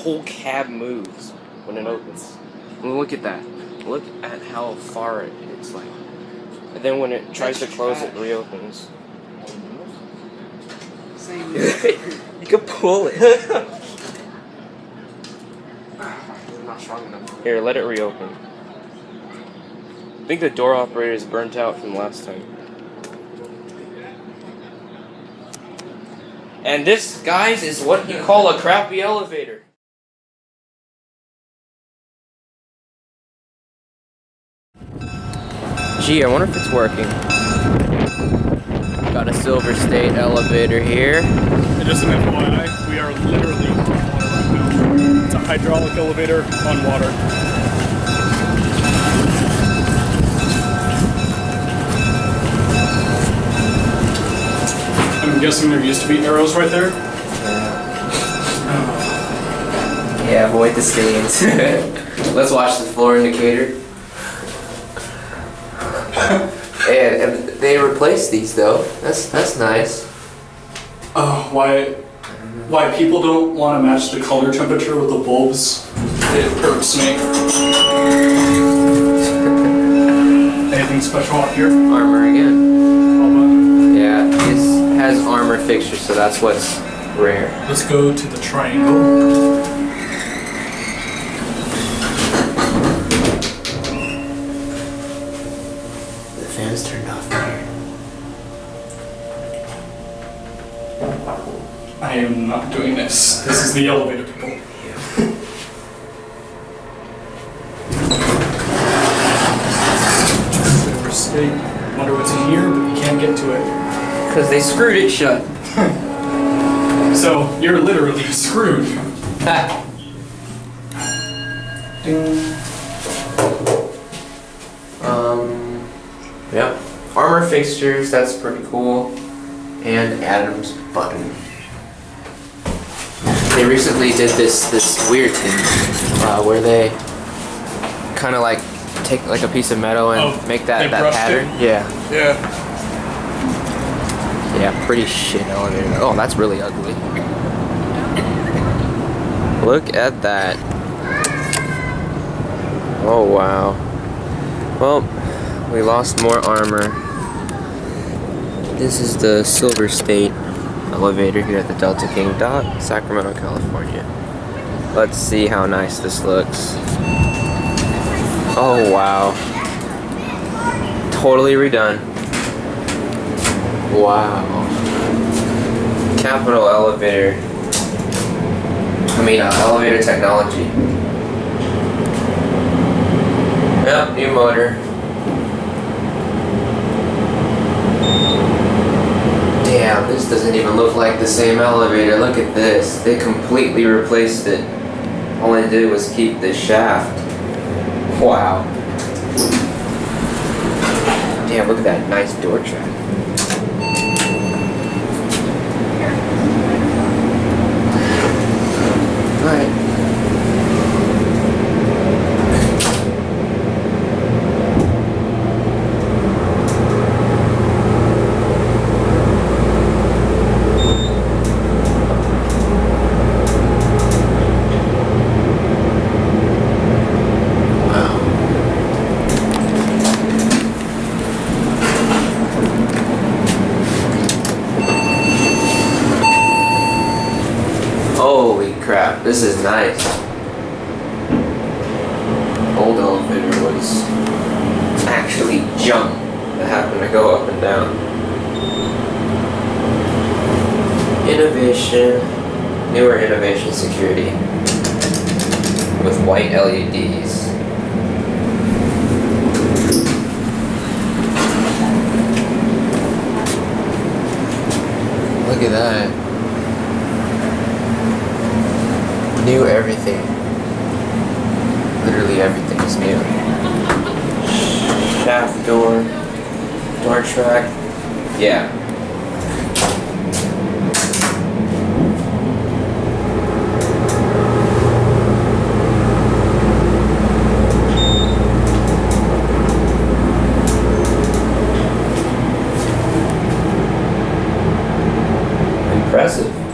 whole cab moves when it opens. Look at that. Look at how far it's like. And then when it tries to close, it reopens. You can pull it. Not strong enough. Here, let it reopen. I think the door operator is burnt out from last time. And this, guys, is what you call a crappy elevator. Gee, I wonder if it's working. Got a Silver State elevator here. And just an FYI, we are literally on water right now. It's a hydraulic elevator on water. I'm guessing there used to be arrows right there? Yeah, avoid the stains. Let's watch the floor indicator. And they replaced these though. That's nice. Oh, why people don't want to match the color temperature with the bulbs? It irks me. Anything special up here? Armor again. Yeah, this has armor fixtures, so that's what's rare. Let's go to the triangle. The fan's turned off here. I am not doing this. This is the elevator, people. Silver State. Wonder what's in here, but you can't get to it. Because they screwed it shut. So, you're literally screwed. Ding. Yep. Armor fixtures, that's pretty cool. And Adam's button. They recently did this weird thing where they kind of like take like a piece of metal and make that pattern. It? Yeah. Yeah. Yeah, pretty shit elevator. Oh, that's really ugly. Look at that. Oh wow. Well, we lost more armor. This is the Silver State elevator here at the Delta King Dock, Sacramento, California. Let's see how nice this looks. Oh wow. Totally redone. Wow. Capital elevator. Elevator technology. Yep, new motor. Damn, this doesn't even look like the same elevator. Look at this. They completely replaced it. All they did was keep the shaft. Wow. Damn, look at that nice door track. Alright. Holy crap, this is nice. Old elevator was actually junk that happened to go up and down. Innovation, newer innovation security with white LEDs. Look at that. New everything. Literally everything is new. Shaft door, door track. Yeah. Impressive.